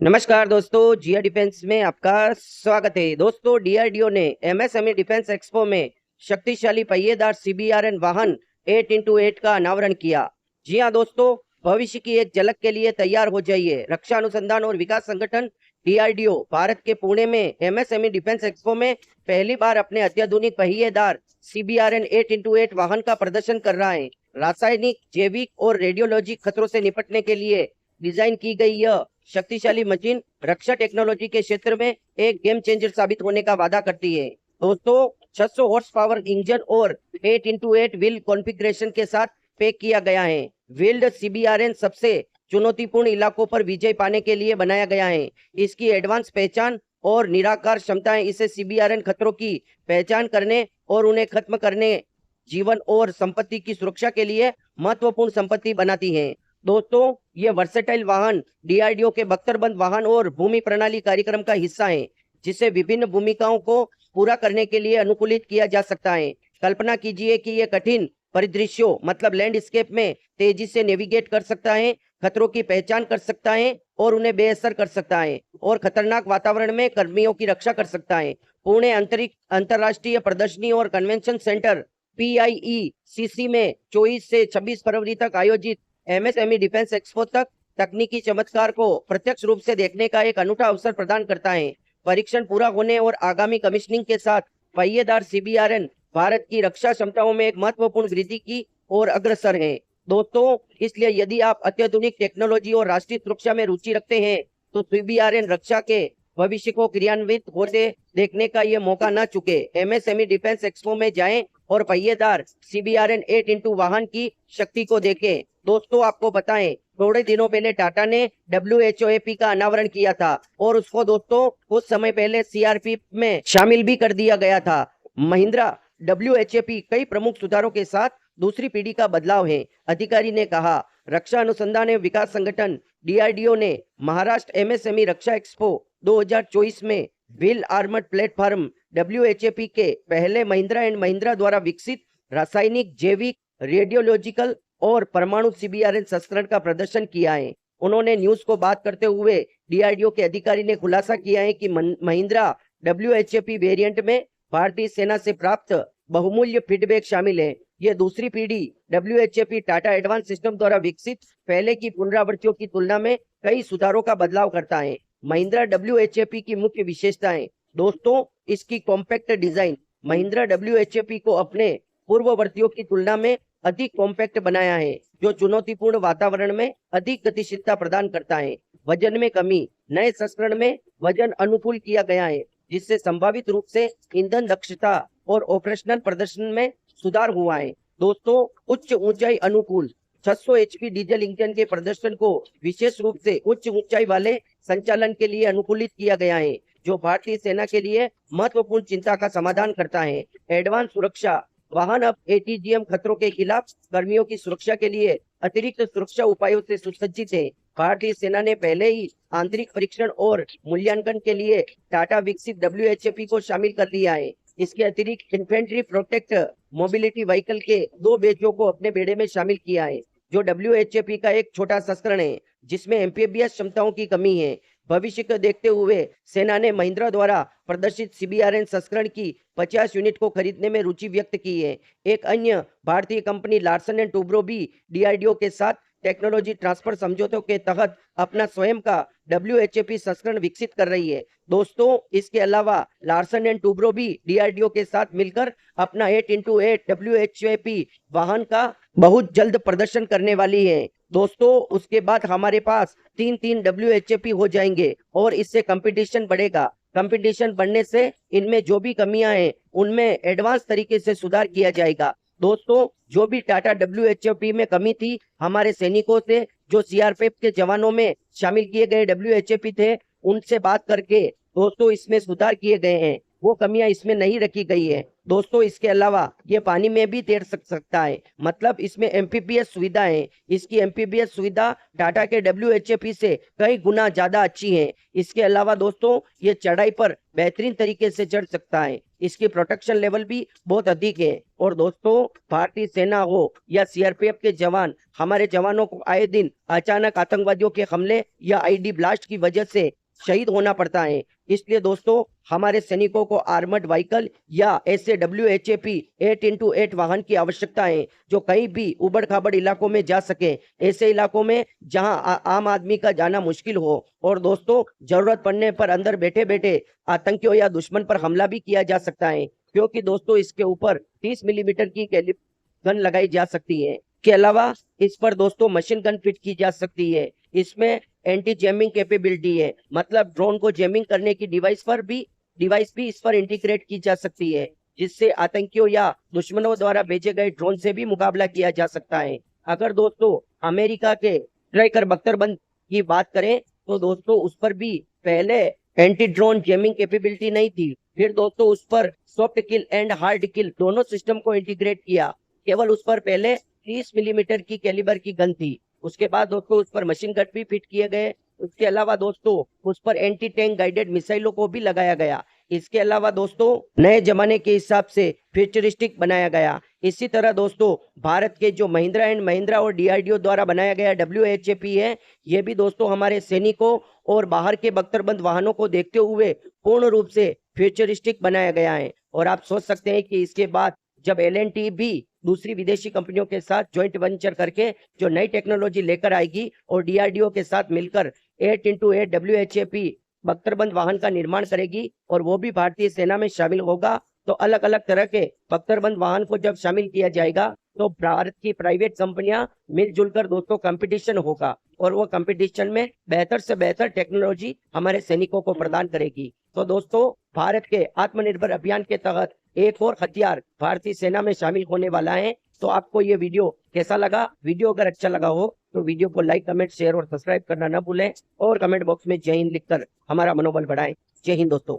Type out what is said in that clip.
नमस्कार दोस्तों, जिया डिफेंस में आपका स्वागत है। दोस्तों, डीआरडीओ ने एमएसएमई डिफेंस एक्सपो में शक्तिशाली पहिएदार सीबीआरएन वाहन 8x8 का अनावरण किया। जी हां दोस्तों, भविष्य की एक झलक के लिए तैयार हो जाइए। रक्षा अनुसंधान और विकास संगठन डीआरडीओ भारत के पुणे में एमएसएमई डिफेंस एक्सपो में पहली बार अपने अत्याधुनिक पहिएदार सीबीआरएन 8x8 वाहन का प्रदर्शन कर रहा है। रासायनिक, जैविक और रेडियोलॉजी खतरों से निपटने के लिए डिजाइन की गई यह शक्तिशाली मशीन रक्षा टेक्नोलॉजी के क्षेत्र में एक गेम चेंजर साबित होने का वादा करती है। दोस्तों, 600 हॉर्स पावर इंजन और 8x8 व्हील कॉन्फ़िगरेशन के साथ पैक किया गया है। व्हील्ड सीबीआरएन सबसे चुनौतीपूर्ण इलाकों पर विजय पाने के लिए बनाया गया है। इसकी एडवांस पहचान और निराकार क्षमताएं इसे सीबीआरएन खतरों की पहचान करने और उन्हें खत्म करने, जीवन और संपत्ति की सुरक्षा के लिए महत्वपूर्ण संपत्ति बनाती हैं। दोस्तों, ये वर्सेटाइल वाहन डीआरडीओ के बख्तरबंद वाहन और भूमि प्रणाली कार्यक्रम का हिस्सा है, जिसे विभिन्न भूमिकाओं को पूरा करने के लिए अनुकूलित किया जा सकता है। कल्पना कीजिए कि ये कठिन परिदृश्यों मतलब लैंडस्केप में तेजी से नेविगेट कर सकता है, खतरों की पहचान कर सकता है और उन्हें बेअसर कर सकता है, और खतरनाक वातावरण में कर्मियों की रक्षा कर सकता है। पुणे अंतर्राष्ट्रीय प्रदर्शनी और कन्वेंशन सेंटर PIECC में 24 से 26 फरवरी तक आयोजित एमएसएमई डिफेंस एक्सपो तक तकनीकी चमत्कार को प्रत्यक्ष रूप से देखने का एक अनूठा अवसर प्रदान करता है। परीक्षण पूरा होने और आगामी कमीशनिंग के साथ पहिएदार सीबीआरएन भारत की रक्षा क्षमताओं में एक महत्वपूर्ण वृद्धि की ओर अग्रसर है। दोस्तों, इसलिए यदि आप अत्याधुनिक टेक्नोलॉजी और राष्ट्रीय सुरक्षा में रुचि रखते हैं, तो सीबीआरएन रक्षा के भविष्य को क्रियान्वित होते देखने का ये मौका न चुके। एमएसएमई डिफेंस एक्सपो में जाएं और पहिएदार सीबीआरएन 8x वाहन की शक्ति को देखें। दोस्तों, आपको बताएं, थोड़े दिनों पहले टाटा ने WHOAP का अनावरण किया था और उसको दोस्तों कुछ समय पहले CRP में शामिल भी कर दिया गया था। महिंद्रा WHAP कई प्रमुख सुधारों के साथ दूसरी पीढ़ी का बदलाव है, अधिकारी ने कहा। रक्षा अनुसंधान एवं विकास संगठन डीआरडीओ ने महाराष्ट्र एमएसएमई रक्षा एक्सपो 2024 में व्हील आर्मर्ड प्लेटफॉर्म WHAP के पहले महिंद्रा एंड महिंद्रा द्वारा विकसित रासायनिक, जैविक, रेडियोलॉजिकल और परमाणु सीबीआरएन संस्करण का प्रदर्शन किया है। उन्होंने न्यूज को बात करते हुए डीआरडीओ के अधिकारी ने खुलासा किया है कि महिंद्रा WHAP वेरिएंट में भारतीय सेना से प्राप्त बहुमूल्य फीडबैक शामिल है। यह दूसरी पीढ़ी WHAP टाटा एडवांस सिस्टम द्वारा विकसित पहले की पुनरावृत्तियों की तुलना में कई सुधारों का बदलाव करता है। महिंद्रा WHAP की मुख्य विशेषताएं। दोस्तों, इसकी कॉम्पैक्ट डिजाइन। महिंद्रा WHAP को अपने पूर्ववर्तियों की तुलना में अधिक कॉम्पैक्ट बनाया है, जो चुनौतीपूर्ण वातावरण में अधिक गतिशीलता प्रदान करता है। वजन में कमी। नए संस्करण में वजन अनुकूल किया गया है, जिससे संभावित रूप से ईंधन दक्षता और ऑपरेशनल प्रदर्शन में सुधार हुआ है। दोस्तों, उच्च ऊंचाई अनुकूल। 600 HP डीजल इंजन के प्रदर्शन को विशेष रूप से उच्च ऊंचाई वाले संचालन के लिए अनुकूलित किया गया है, जो भारतीय सेना के लिए महत्वपूर्ण चिंता का समाधान करता है। एडवांस सुरक्षा। वाहन अब ATGM खतरों के खिलाफ कर्मियों की सुरक्षा के लिए अतिरिक्त सुरक्षा उपायों से सुसज्जित है। भारतीय सेना ने पहले ही आंतरिक परीक्षण और मूल्यांकन के लिए टाटा विकसित WHAP को शामिल कर लिया है। इसके अतिरिक्त इन्फेंट्री प्रोटेक्ट मोबिलिटी व्हीकल के 2 बैचों को अपने बेड़े में शामिल किया है, जो WHAP का एक छोटा संस्करण है, जिसमें एमपीबीएस क्षमताओं की कमी है। भविष्य को देखते हुए सेना ने महिंद्रा द्वारा प्रदर्शित सीबीआरएन संस्करण की 50 यूनिट को खरीदने में रुचि व्यक्त की है। एक अन्य भारतीय कंपनी लार्सन एंड टूब्रो भी डीआरडीओ के साथ टेक्नोलॉजी ट्रांसफर समझौतों के तहत अपना स्वयं का WHAP संस्करण विकसित कर रही है। दोस्तों, इसके अलावा लार्सन एंड टूब्रो भी डीआरडीओ के साथ मिलकर अपना 8x8 WHAP वाहन का बहुत जल्द प्रदर्शन करने वाली है। दोस्तों, उसके बाद हमारे पास 3 WHAP हो जाएंगे और इससे कंपटीशन बढ़ेगा। कंपटीशन बढ़ने से इनमें जो भी कमियां हैं, उनमें एडवांस तरीके से सुधार किया जाएगा। दोस्तों, जो भी टाटा WHAP में कमी थी, हमारे सैनिकों से जो CRPF के जवानों में शामिल किए गए WHAP थे, उनसे बात करके दोस्तों इसमें सुधार किए गए हैं। वो कमियां इसमें नहीं रखी गई है दोस्तों। इसके अलावा ये पानी में भी तैर सकता है, मतलब इसमें एमपीपीएस सुविधा है। इसकी एमपीपीएस सुविधा टाटा के WHAP से कई गुना ज्यादा अच्छी है। इसके अलावा दोस्तों ये चढ़ाई पर बेहतरीन तरीके से चढ़ सकता है। इसकी प्रोटेक्शन लेवल भी बहुत अधिक है। और दोस्तों भारतीय सेना हो या सीआरपीएफ के जवान, हमारे जवानों को आए दिन अचानक आतंकवादियों के हमले या आईडी ब्लास्ट की वजह से शहीद होना पड़ता है। इसलिए दोस्तों हमारे सैनिकों को आर्मर्ड व्हीकल या ऐसे WHAP 8x8 वाहन की आवश्यकता है जो कहीं भी उबड़ खाबड़ इलाकों में जा सके, ऐसे इलाकों में जहां आम आदमी का जाना मुश्किल हो। और दोस्तों जरूरत पड़ने पर अंदर बैठे बैठे आतंकियों या दुश्मन पर हमला भी किया जा सकता है, क्योंकि दोस्तों इसके ऊपर 30 मिलीमीटर की गन लगाई जा सकती है। के अलावा इस पर दोस्तों मशीन गन फिट की जा सकती है। इसमें एंटी जैमिंग कैपेबिलिटी है, मतलब ड्रोन को जैमिंग करने की डिवाइस भी इस पर इंटीग्रेट की जा सकती है, जिससे आतंकियों या दुश्मनों द्वारा भेजे गए ड्रोन से भी मुकाबला किया जा सकता है। अगर दोस्तों अमेरिका के स्ट्राइकर बख्तरबंद की बात करें तो दोस्तों उस पर भी पहले एंटी ड्रोन जैमिंग कैपेबिलिटी नहीं थी। फिर दोस्तों उस पर सॉफ्ट किल एंड हार्ड किल दोनों सिस्टम को इंटीग्रेट किया। केवल उस पर पहले 30 मिलीमीटर की कैलिबर की गन थी। उसके बाद दोस्तों उस पर मशीन गन भी फिट किए गए। उसके अलावा दोस्तों उस पर एंटी टैंक गाइडेड मिसाइलों को भी लगाया गया। इसके अलावा दोस्तों नए जमाने के हिसाब से फ्यूचरिस्टिक बनाया गया। इसी तरह दोस्तों भारत के जो महिंद्रा एंड महिंद्रा और DRDO द्वारा बनाया गया WHAP है, ये भी दोस्तों हमारे सैनिकों और बाहर के बख्तरबंद वाहनों को देखते हुए पूर्ण रूप से फ्यूचरिस्टिक बनाया गया है। और आप सोच सकते हैं कि इसके बाद जब L&T भी दूसरी विदेशी कंपनियों के साथ ज्वाइंट वेंचर करके जो नई टेक्नोलॉजी लेकर आएगी और DRDO के साथ मिलकर 8x8 WHAP बख्तरबंद वाहन का निर्माण करेगी और वो भी भारतीय सेना में शामिल होगा, तो अलग अलग तरह के बख्तरबंद वाहन को जब शामिल किया जाएगा तो भारत की प्राइवेट कंपनियां मिलजुल कर दोस्तों कंपटीशन होगा और वो कंपटीशन में बेहतर से बेहतर टेक्नोलॉजी हमारे सैनिकों को प्रदान करेगी। तो दोस्तों भारत के आत्मनिर्भर अभियान के तहत एक और हथियार भारतीय सेना में शामिल होने वाला है। तो आपको ये वीडियो कैसा लगा? वीडियो अगर अच्छा लगा हो तो वीडियो को लाइक, कमेंट, शेयर और सब्सक्राइब करना न भूलें और कमेंट बॉक्स में जय हिंद लिखकर हमारा मनोबल बढ़ाएं। जय हिंद दोस्तों।